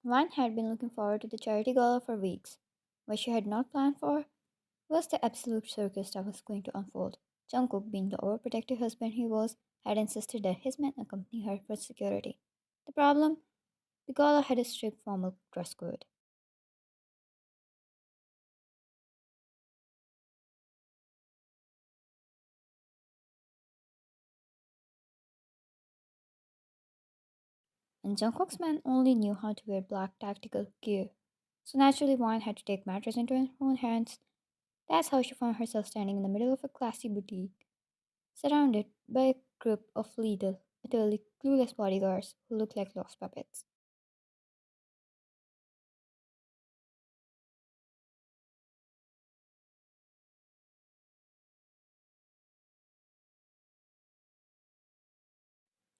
Van had been looking forward to the charity gala for weeks. What she had not planned for was the absolute circus that was going to unfold. Jungkook, being the overprotective husband he was, had insisted that his men accompany her for security. The problem? The gala had a strict formal dress code. And Jungkook's men only knew how to wear black tactical gear. So naturally, Wine had to take matters into her own hands. That's how she found herself standing in the middle of a classy boutique, surrounded by a group of little, utterly clueless bodyguards who looked like lost puppets.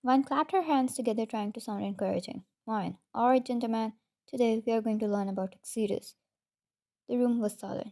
Vine clapped her hands together, trying to sound encouraging. Vine, all right, gentlemen, today we are going to learn about Exodus. The room was silent.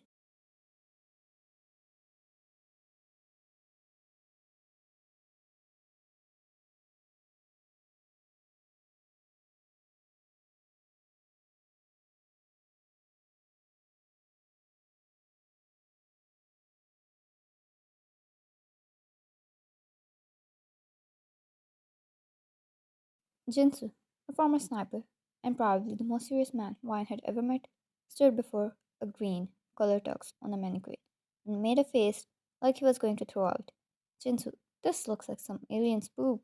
Jinsu, a former sniper, and probably the most serious man Vine had ever met, stood before a green color tux on a mannequin and made a face like he was going to throw out. Jinsu, this looks like some alien's poop.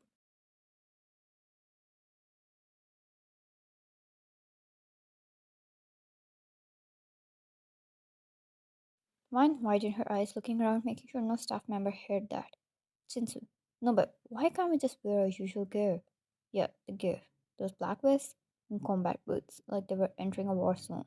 Vine widened her eyes, looking around, making sure no staff member heard that. Jinsu, no, but why can't we just wear our usual gear? Yeah, the gear. Those black vests and combat boots, like they were entering a war zone.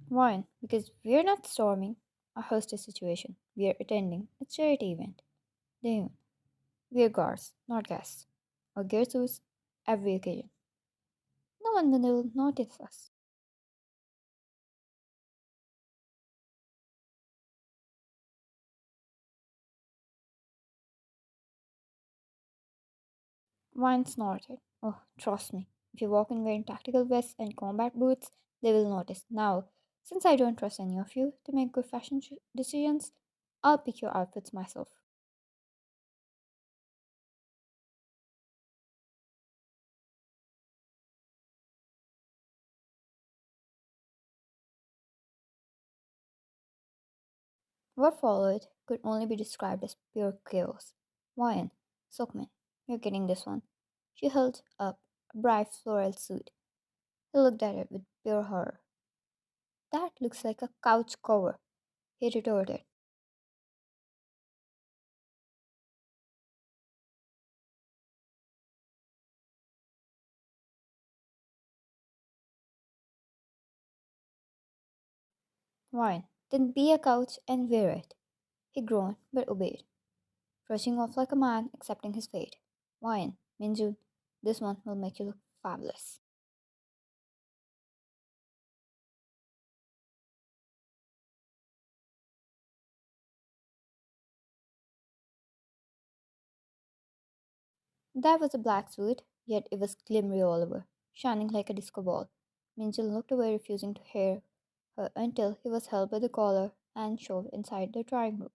Why? Because we're not storming a hostage situation. We're attending a charity event. Taehyung, we're guards, not guests. Our gear suits every occasion. No one will notice us. Wine snorted. Oh, trust me. If you walk in wearing tactical vests and combat boots, they will notice. Now, since I don't trust any of you to make good fashion decisions, I'll pick your outfits myself. What followed could only be described as pure chaos. Wine, Sokman, you're getting this one. She held up a bright floral suit. He looked at it with pure horror. That looks like a couch cover, he retorted. Wine, then be a couch and wear it. He groaned but obeyed, rushing off like a man accepting his fate. Wine, Minjun, this one will make you look fabulous. That was a black suit, yet it was glimmery all over, shining like a disco ball. Minjun looked away, refusing to hear her until he was held by the collar and shoved inside the drawing room.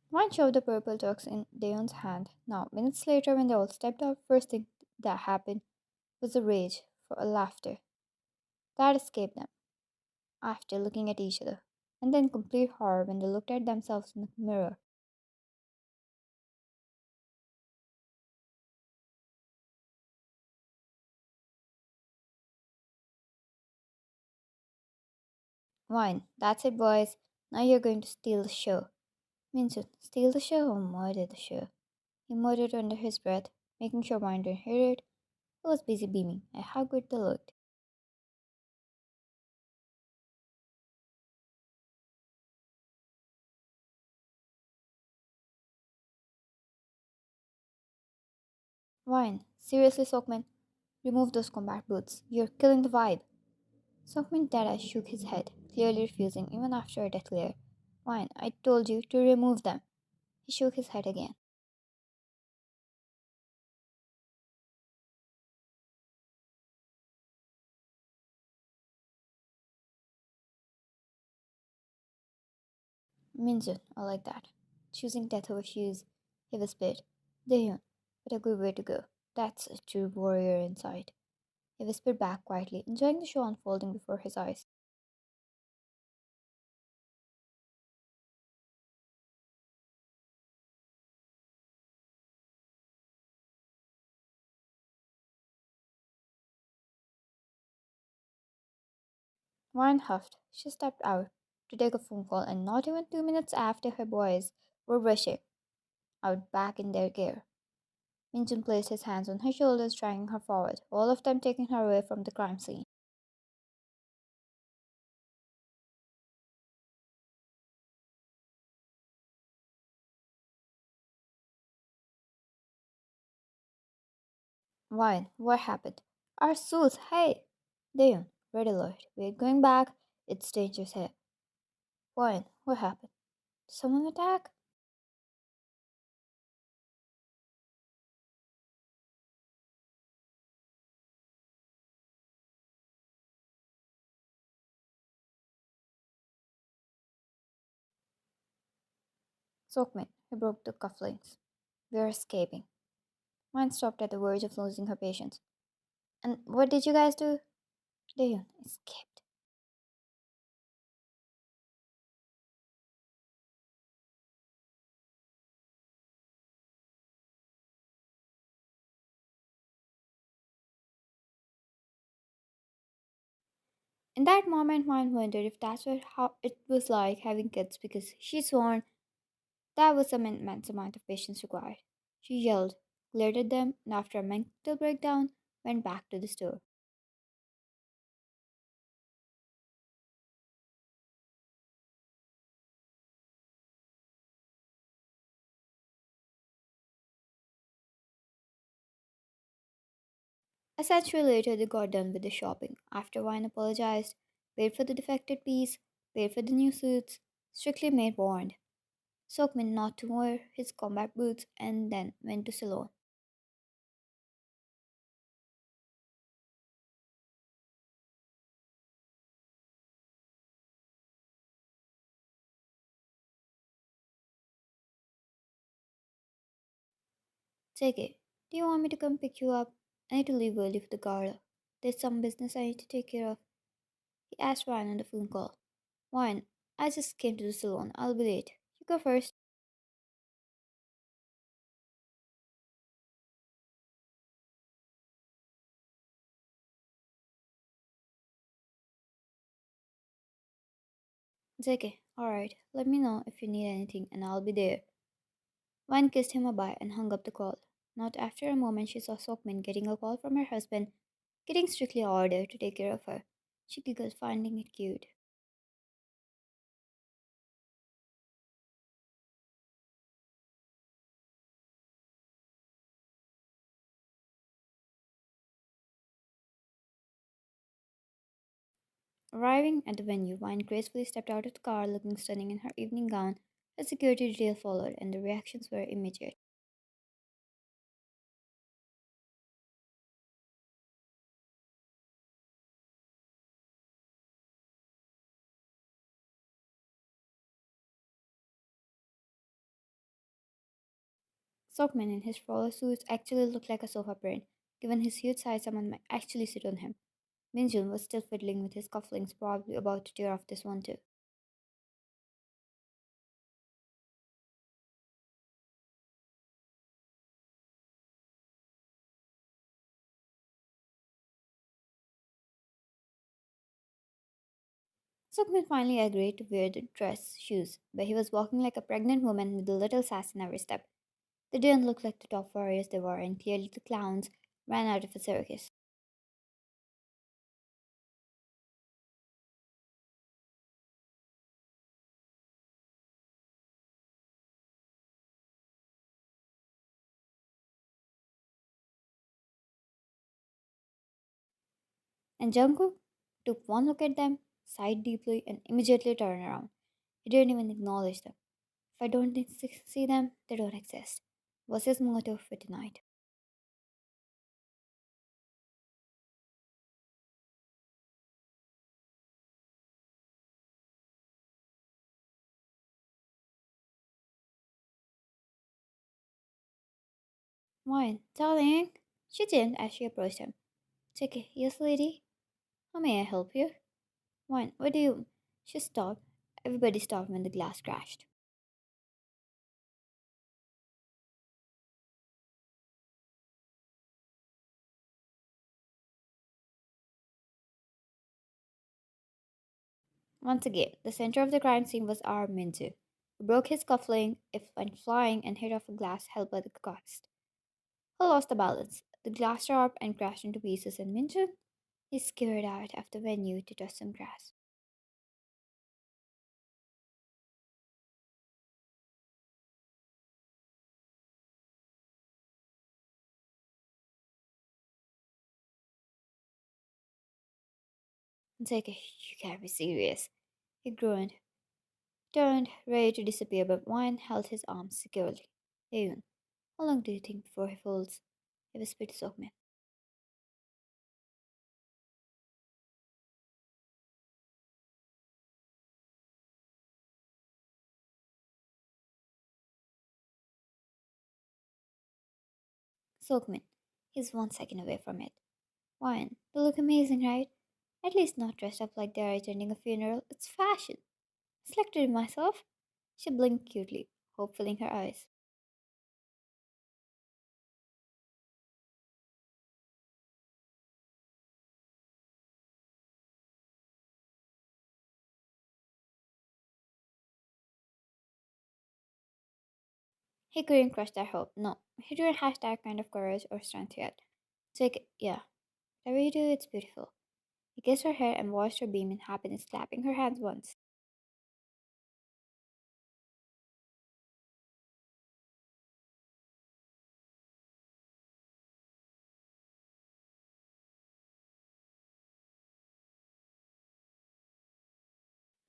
One shoved the purple tux in Daeon's hand. Now, minutes later, when they all stepped out, first thing that happened was a rage for a laughter that escaped them after looking at each other, and then complete horror when they looked at themselves in the mirror. Fine, that's it, boys. Now you're going to steal the show. Minsun, steal the show or murder the show? He muttered under his breath, making sure Wine didn't hear it. He was busy beaming at how good they looked. Wine. Seriously, Sokman? Remove those combat boots. You're killing the vibe. Sokman Dada shook his head, clearly refusing even after a death glare. Wine, I told you to remove them. He shook his head again. Minjun, I like that. Choosing death over shoes, he whispered. Daehyun, what a good way to go. That's a true warrior inside. He whispered back quietly, enjoying the show unfolding before his eyes. Warren huffed. She stepped out to take a phone call, and not even 2 minutes after her boys were rushing out back in their gear. Minjun placed his hands on her shoulders, dragging her forward, all of them taking her away from the crime scene. Why? What happened? Our suits, hey! Dayon, red alert. We're going back. It's dangerous here. Why? What happened? Did someone attack? Sokmin, he broke the cufflinks. We're escaping. Mine stopped at the verge of losing her patience. And what did you guys do? Dayon escaped. In that moment, mine wondered if that's what how it was like having kids because she sworn that was an immense amount of patience required. She yelled, glared at them, and after a mental breakdown, went back to the store. A century later, they got done with the shopping. After Wine apologized, paid for the defected piece, paid for the new suits, strictly made warned Sokmin not to wear his combat boots, and then went to salon. Jake, do you want me to come pick you up? I need to leave early for the gala. There's some business I need to take care of. He asked Ryan on the phone call. Ryan, I just came to the salon. I'll be late. You go first. Jake, alright. Let me know if you need anything and I'll be there. Ryan kissed him goodbye and hung up the call. Not after a moment, she saw Sokmin getting a call from her husband, getting strictly ordered to take care of her. She giggled, finding it cute. Arriving at the venue, Vine gracefully stepped out of the car looking stunning in her evening gown. Her security detail followed, and the reactions were immediate. Stockman in his floral suits actually looked like a sofa brain. Given his huge size, someone might actually sit on him. Minjun was still fiddling with his cufflinks, probably about to tear off this one too. Stockman finally agreed to wear the dress shoes, but he was walking like a pregnant woman with a little sass in every step. They didn't look like the top warriors they were, and clearly the clowns ran out of a circus. And Jungkook took one look at them, sighed deeply, and immediately turned around. He didn't even acknowledge them. If I don't see them, they don't exist, was his motto for tonight. Wine, darling, she didn't as she approached him. Take it, yes, lady. How may I help you? Wine, what do you. She stopped. Everybody stopped when the glass crashed. Once again, the center of the crime scene was our Minju, who broke his cufflink, if went flying, and hit off a glass held by the gust. He lost the balance. The glass dropped and crashed into pieces, and Minju, he scurried out of the venue to touch some grass. It's like, you can't be serious. He groaned, turned, ready to disappear, but Wine held his arms securely. Taehyung, how long do you think before he folds? He whispered to Sokman. Sokman, he's 1 second away from it. Wine, they look amazing, right? At least not dressed up like they're attending a funeral. It's fashion. Selected it myself. She blinked cutely, hope filling her eyes. He couldn't crush that hope. No, he didn't have that kind of courage or strength yet. Take it, yeah. Whatever you do, it's beautiful. He kissed her hair and watched her beam in happiness, clapping her hands once.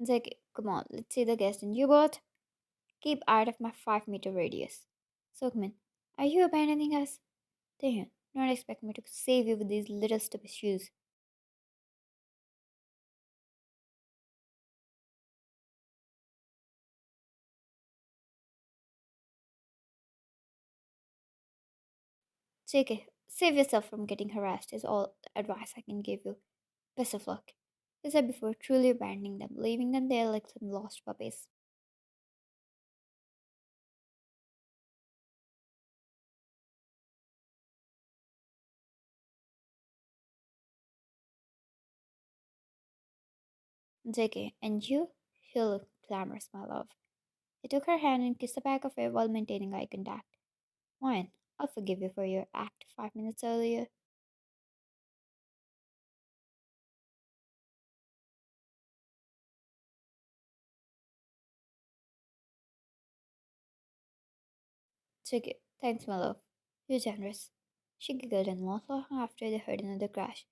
Take it, come on, let's see the guest in U-boat. Keep out of my 5 meter radius. Sokmin, are you abandoning us? Damn, don't expect me to save you with these little stupid shoes. Take it, save yourself from getting harassed is all the advice I can give you. Best of luck. He said before truly abandoning them, leaving them there like some lost puppies. JK, and you? You look glamorous, my love. He took her hand and kissed the back of it while maintaining eye contact. Fine, I'll forgive you for your act 5 minutes earlier. JK, thanks, my love. You're generous. She giggled and not long after they heard another crash.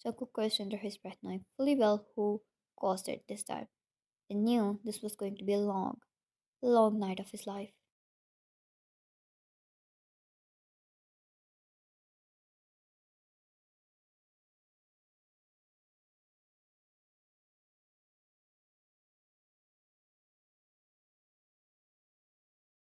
Jungkook cursed under his breath, knowing fully well who caused it this time. He knew this was going to be a long, long night of his life.